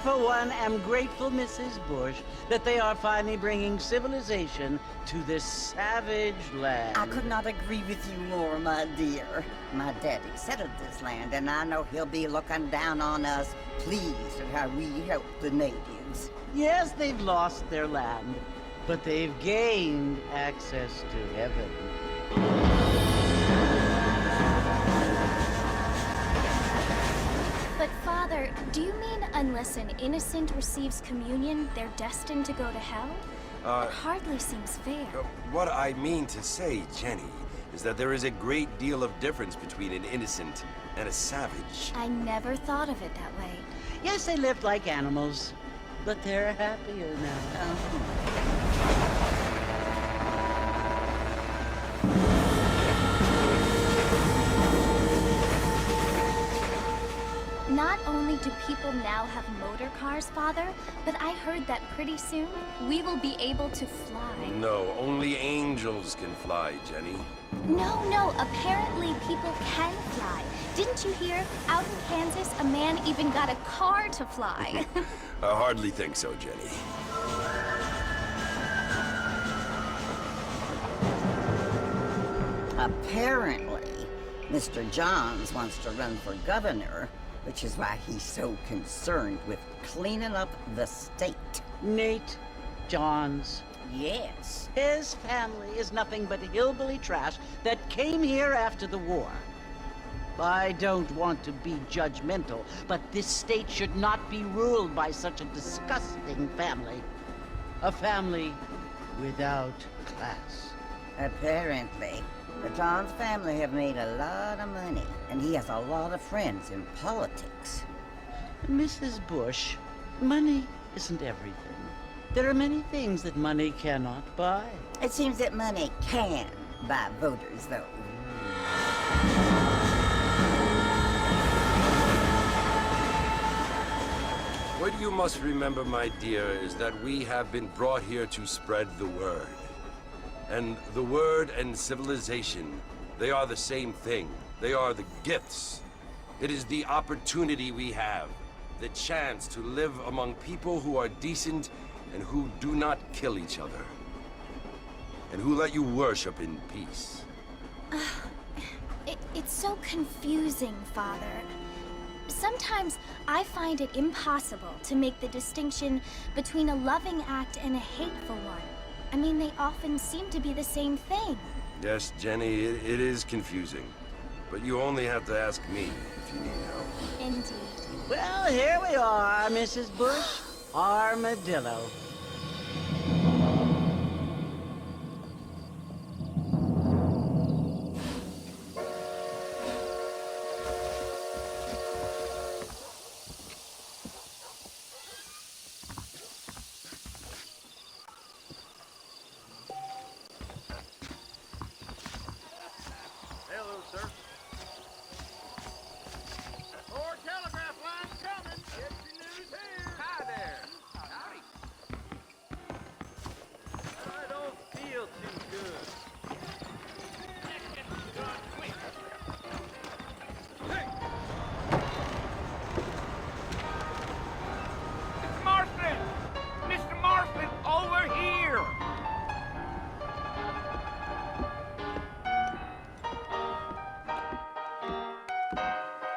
for one, am grateful, Mrs. Bush, that they are finally bringing civilization to this savage land. I could not agree with you more, my dear. My daddy settled this land, and I know he'll be looking down on us, pleased at how we help the natives. Yes, they've lost their land, but they've gained access to heaven. But Father, do you mean unless an innocent receives communion, they're destined to go to hell? It hardly seems fair. What I mean to say, Jenny, is that there is a great deal of difference between an innocent and a savage. I never thought of it that way. Yes, they lived like animals, but they're happier now. Not only do people now have motor cars, Father, but I heard that pretty soon we will be able to fly. No, only angels can fly, Jenny. No, apparently people can fly. Didn't you hear? Out in Kansas, a man even got a car to fly. I hardly think so, Jenny. Apparently, Mr. Johns wants to run for governor, which is why he's so concerned with cleaning up the state. Nate Johns. Yes. His family is nothing but hillbilly trash that came here after the war. I don't want to be judgmental, but this state should not be ruled by such a disgusting family. A family without class. Apparently. The Johns family have made a lot of money, and he has a lot of friends in politics. Mrs. Bush, money isn't everything. There are many things that money cannot buy. It seems that money can buy voters, though. What you must remember, my dear, is that we have been brought here to spread the word. And the word and civilization, they are the same thing. They are the gifts. It is the opportunity we have, the chance to live among people who are decent and who do not kill each other. And who let you worship in peace. It's so confusing, Father. Sometimes I find it impossible to make the distinction between a loving act and a hateful one. I mean, they often seem to be the same thing. Yes, Jenny, it is confusing. But you only have to ask me if you need help. Indeed. Well, here we are, Mrs. Bush. Armadillo.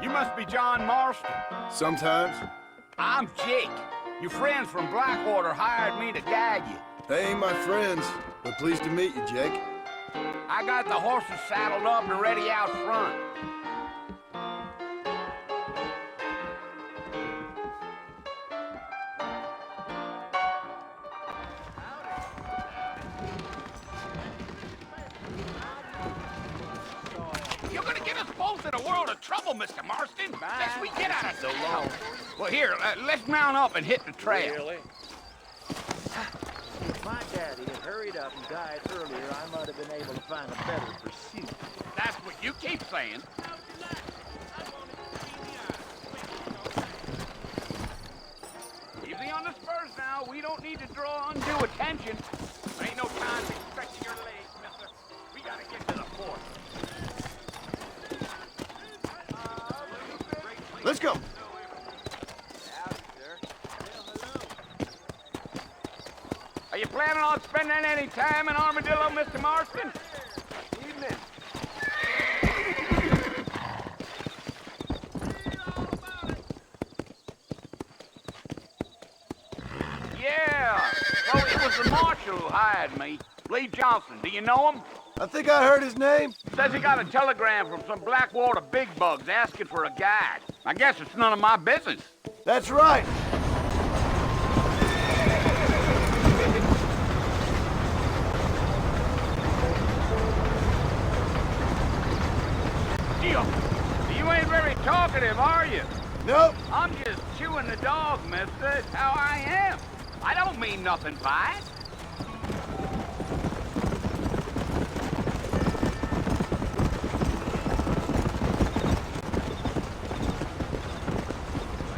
You must be John Marston. Sometimes. I'm Jake. Your friends from Blackwater hired me to guide you. They ain't my friends, but pleased to meet you, Jake. I got the horses saddled up and ready out front. You're gonna get us both in a world of trouble, Mr. Marston. Let's we get out of so long. Well, here, let's mount up and hit the trail. Really? If my daddy had hurried up and died earlier, I might have been able to find a better pursuit. That's what you keep saying. Easy on the spurs now. We don't need to draw undue attention. There ain't no time to stretch your legs, mister. We gotta get to the fort. Let's go. Howdy, sir. planning on spending any time in Armadillo, Mr. Marston? Evening. Yeah, well, it was the marshal who hired me. Lee Johnson, do you know him? I think I heard his name. Says he got a telegram from some Blackwater big bugs asking for a guide. I guess it's none of my business. That's right. You ain't very talkative, are you? Nope. I'm just chewing the dog, mister. It's how I am. I don't mean nothing by it.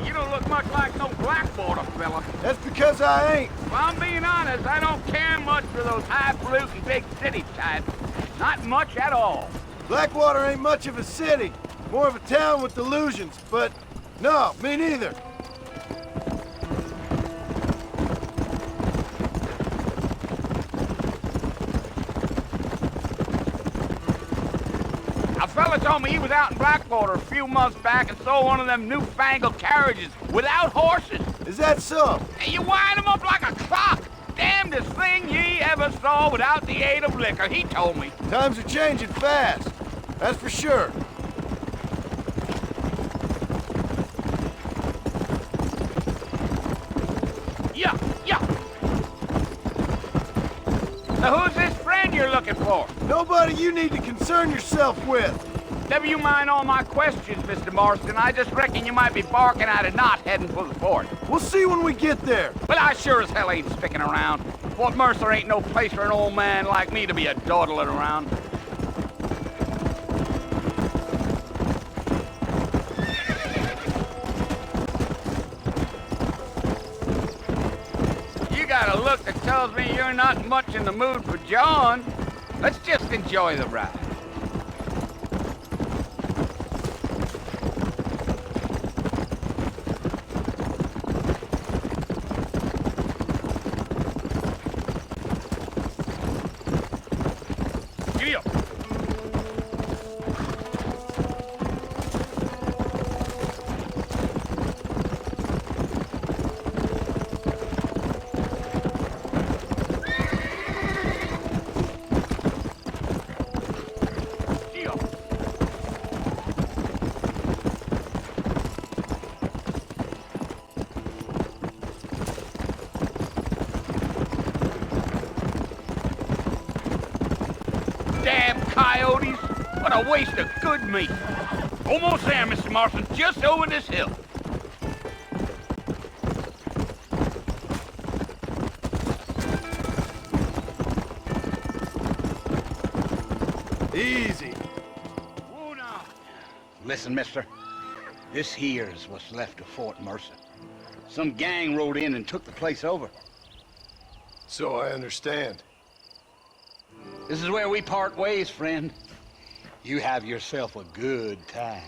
You don't look much like no Blackwater fella. That's because I ain't. If I'm being honest, I don't care much for those highfalutin big city types. Not much at all. Blackwater ain't much of a city. More of a town with delusions, but no, me neither. A fella told me he was out in Blackwater a few months back and saw one of them newfangled carriages without horses. Is that so? And you wind 'em up like a clock. Damnedest thing ye ever saw without the aid of liquor, he told me. Times are changing fast. That's for sure. Yeah. Now who's this friend you're looking for? Nobody you need to concern yourself with. Never you mind all my questions, Mr. Marston. I just reckon you might be barking at a knot heading for the fort. We'll see when we get there. Well, I sure as hell ain't sticking around. Fort Mercer ain't no place for an old man like me to be a dawdling around. You got a look that tells me you're not much in the mood for John. Let's just enjoy the ride. Giddy up. Damn coyotes! What a waste of good meat! Almost there, Mr. Marston, just over this hill. Easy. Oh, no. Listen, mister. This here's what's left of Fort Mercer. Some gang rode in and took the place over. So I understand. This is where we part ways, friend. You have yourself a good time.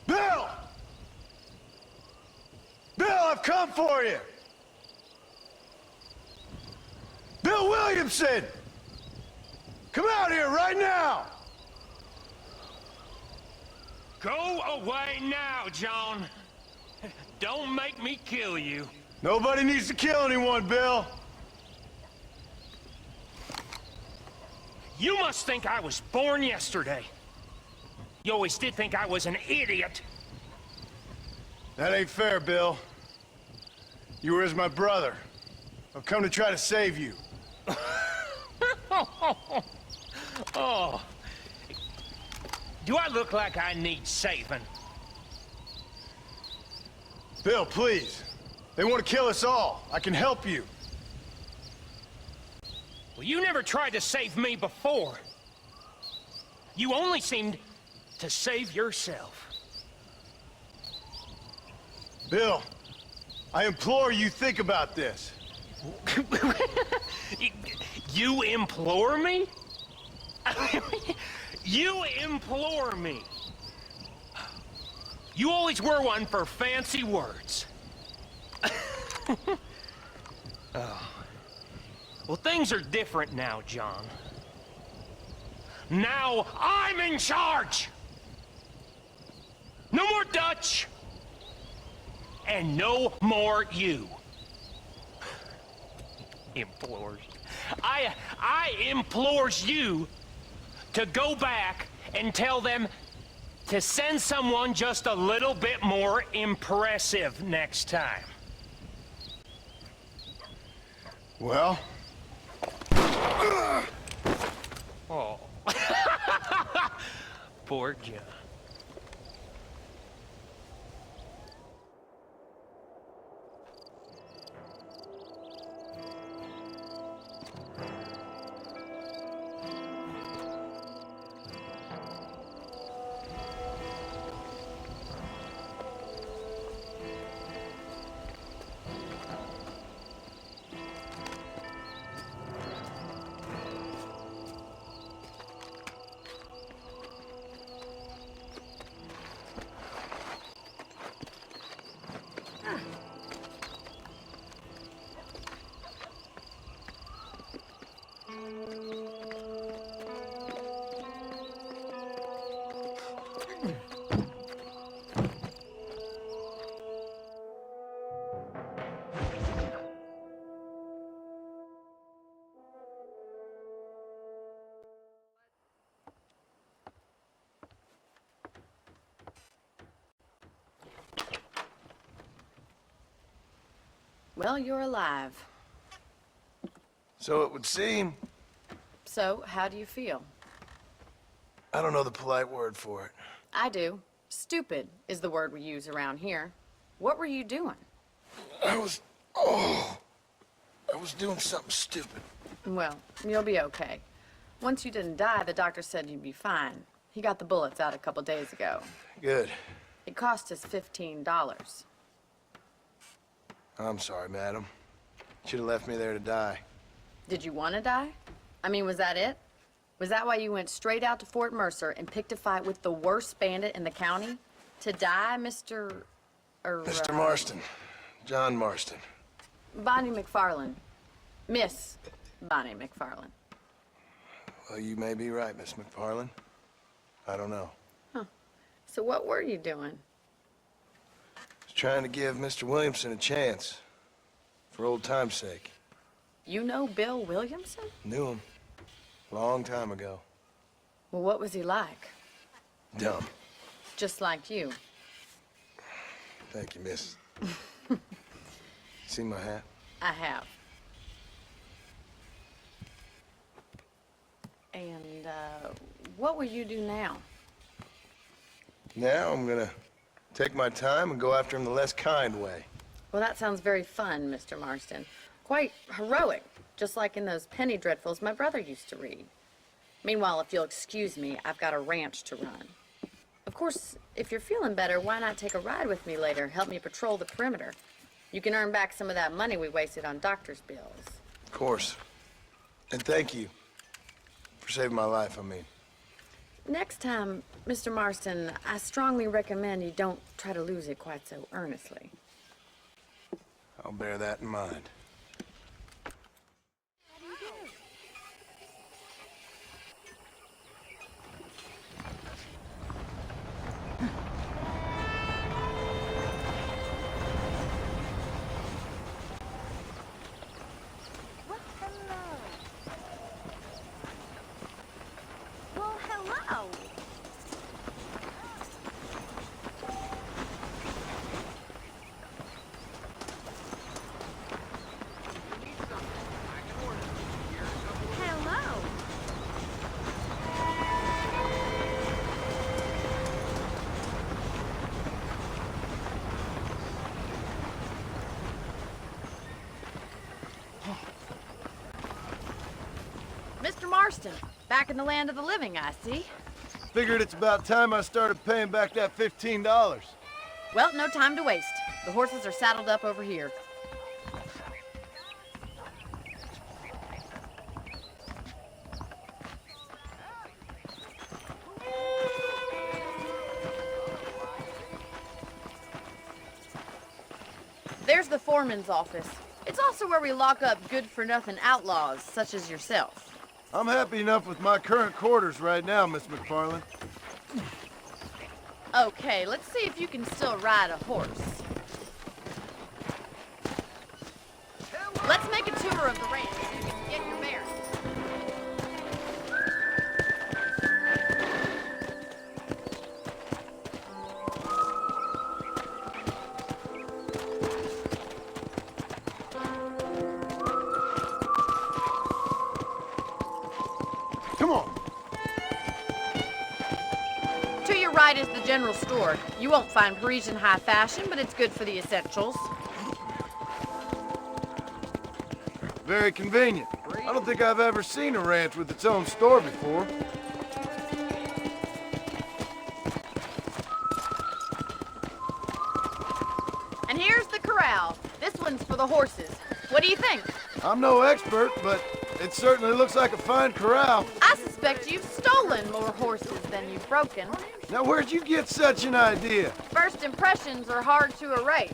Bill! Bill, I've come for you! Bill Williamson! Come out here right now! Go away now, John. Don't make me kill you. Nobody needs to kill anyone, Bill. You must think I was born yesterday. You always did think I was an idiot. That ain't fair, Bill. You were as my brother. I've come to try to save you. Oh. Do I look like I need saving? Bill, please. They want to kill us all. I can help you. Well, you never tried to save me before. You only seemed to save yourself. Bill, I implore you think about this. You implore me? You implore me. You always were one for fancy words. Oh. Well, things are different now, John. Now I'm in charge! No more Dutch! And no more you. Implores. I implores you to go back and tell them to send someone just a little bit more impressive next time. Well? Oh. Poor John. Well, you're alive. So it would seem. So, how do you feel? I don't know the polite word for it. I do. Stupid is the word we use around here. What were you doing? I was doing something stupid. Well, you'll be okay. Once you didn't die, the doctor said you'd be fine. He got the bullets out a couple days ago. Good. It cost us $15. I'm sorry, madam. Should have left me there to die. Did you want to die? I mean, was that it? Was that why you went straight out to Fort Mercer and picked a fight with the worst bandit in the county? To die, Mr. Mr. Marston. John Marston. Bonnie McFarlane. Miss Bonnie McFarlane. Well, you may be right, Miss McFarlane. I don't know. Huh. So what were you doing? I was trying to give Mr. Williamson a chance. For old time's sake. You know Bill Williamson? Knew him. Long time ago. Well, what was he like? Dumb. Just like you. Thank you, miss. See my hat? I have. And, what will you do now? Now I'm gonna take my time and go after him the less kind way. Well, that sounds very fun, Mr. Marston. Quite heroic, just like in those penny dreadfuls my brother used to read. Meanwhile, if you'll excuse me, I've got a ranch to run. Of course, if you're feeling better, why not take a ride with me later? Help me patrol the perimeter. You can earn back some of that money we wasted on doctor's bills. Of course. And thank you for saving my life, I mean. Next time, Mr. Marston, I strongly recommend you don't try to lose it quite so earnestly. I'll bear that in mind. Marston. Back in the land of the living, I see. Figured it's about time I started paying back that $15. Well, no time to waste. The horses are saddled up over here. There's the foreman's office. It's also where we lock up good-for-nothing outlaws, such as yourself. I'm happy enough with my current quarters right now, Miss McFarland. Okay, let's see if you can still ride a horse. Let's make a tour of the ranch so you can get your bearings. Come on. To your right is the general store. You won't find Parisian high fashion, but it's good for the essentials. Very convenient. I don't think I've ever seen a ranch with its own store before. And here's the corral. This one's for the horses. What do you think? I'm no expert, but it certainly looks like a fine corral. I suspect you've stolen more horses than you've broken. Now, where'd you get such an idea? First impressions are hard to erase.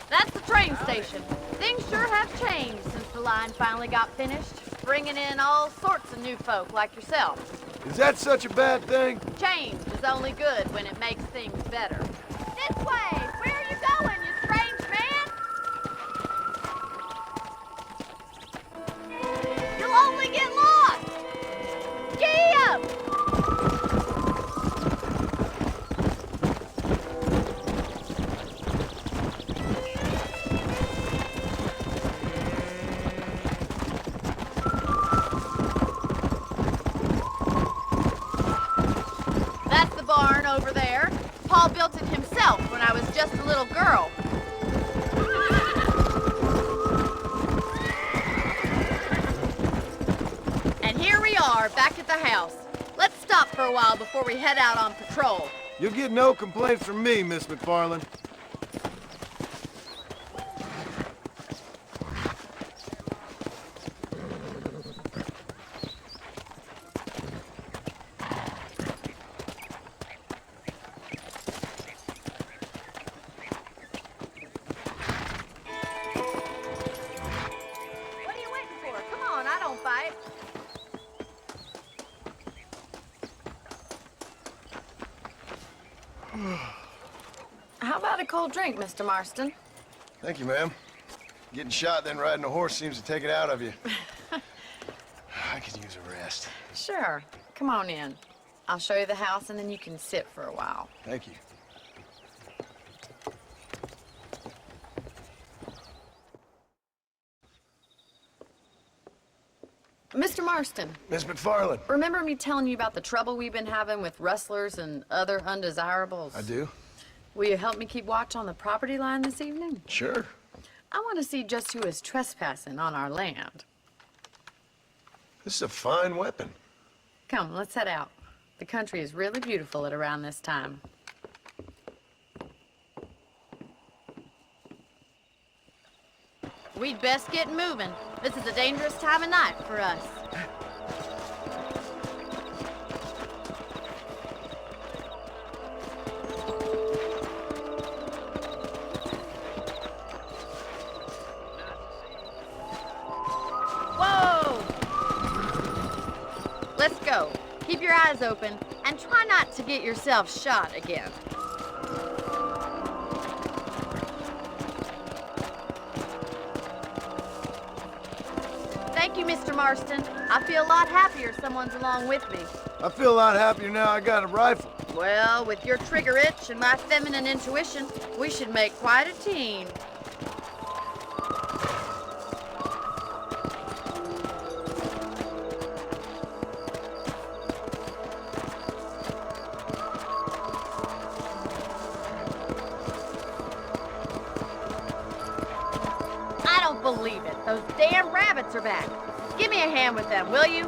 That's the train station. Things sure have changed since the line finally got finished, bringing in all sorts of new folk like yourself. Is that such a bad thing? Change is only good when it makes things better. This way! Where are you going, you strange man? You'll only get lost! Giddy up! That's the barn over there. Paul built it himself when I was just a little girl. And here we are, back at the house. Let's stop for a while before we head out on patrol. You'll get no complaints from me, Miss McFarland. What are you waiting for? Come on, I don't bite. How about a cold drink, Mr. Marston? Thank you, ma'am. Getting shot, then riding a horse seems to take it out of you. I could use a rest. Sure. Come on in. I'll show you the house and then you can sit for a while. Thank you. Mr. Marston, Miss McFarland. remember me telling you about the trouble we've been having with rustlers and other undesirables? I do? Will you help me keep watch on the property line this evening? Sure. I want to see just who is trespassing on our land. This is a fine weapon. Come, let's head out. The country is really beautiful at around this time. We'd best get moving. This is a dangerous time of night for us. Whoa! Let's go. Keep your eyes open and try not to get yourself shot again. Thank you, Mr. Marston. I feel a lot happier someone's along with me. I feel a lot happier now I got a rifle. Well, with your trigger itch and my feminine intuition, we should make quite a team. Those damn rabbits are back. Give me a hand with them, will you?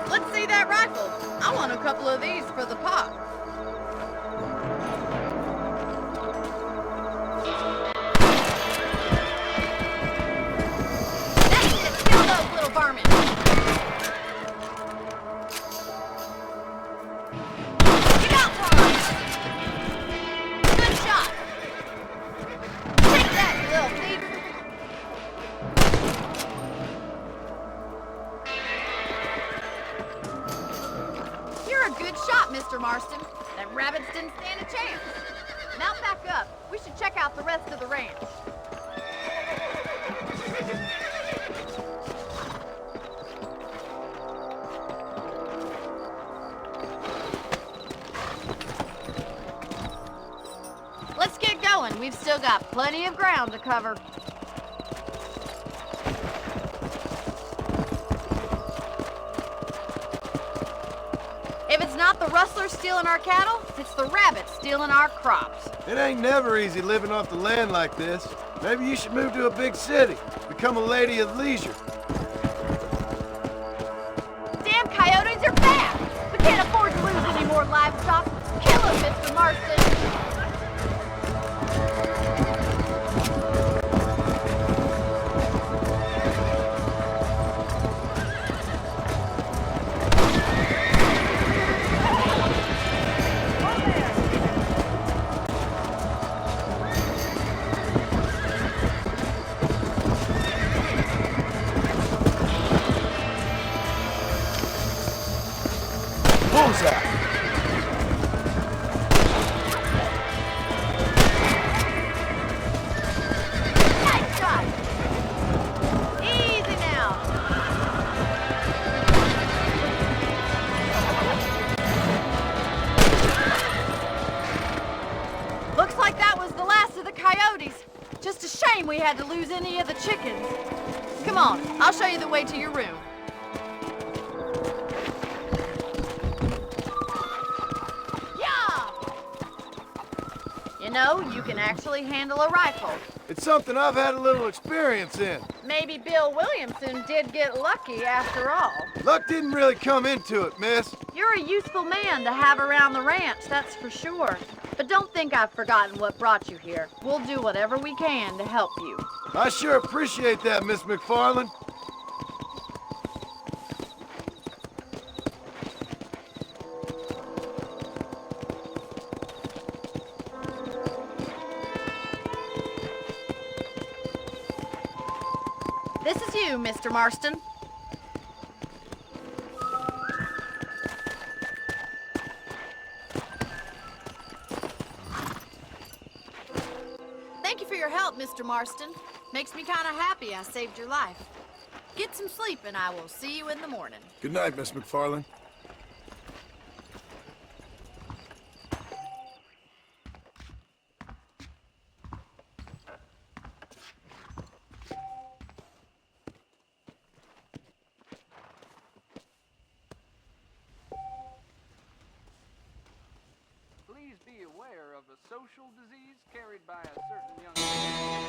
Let's see that rifle. I want a couple of these for the pot. That's it. Kill those little vermin. Get out, Tom! Good shot. Take that, you little thief. You're a good shot, Mr. Marston. Them rabbits didn't stand a chance. Mount back up. We should check out the rest of the ranch. Let's get going. We've still got plenty of ground to cover. If it's not the rustlers stealing our cattle, it's the rabbits stealing our crops. It ain't never easy living off the land like this. Maybe you should move to a big city. Become a lady of leisure. Damn coyotes are back! We can't afford to lose any more livestock. Kill them, Mr. Marston! Bullseye! Nice shot! Easy now! Looks like that was the last of the coyotes. Just a shame we had to lose any of the chickens. Come on, I'll show you the way to your room. Yeah! You know, you can actually handle a rifle. It's something I've had a little experience in. Maybe Bill Williamson did get lucky after all. Luck didn't really come into it, miss. You're a useful man to have around the ranch, that's for sure. But don't think I've forgotten what brought you here. We'll do whatever we can to help you. I sure appreciate that, Miss McFarland. This is you, Mr. Marston. Thank you for your help, Mr. Marston. Makes me kind of happy I saved your life. Get some sleep and I will see you in the morning. Good night, Miss McFarland. Please be aware of a social disease carried by a certain young man.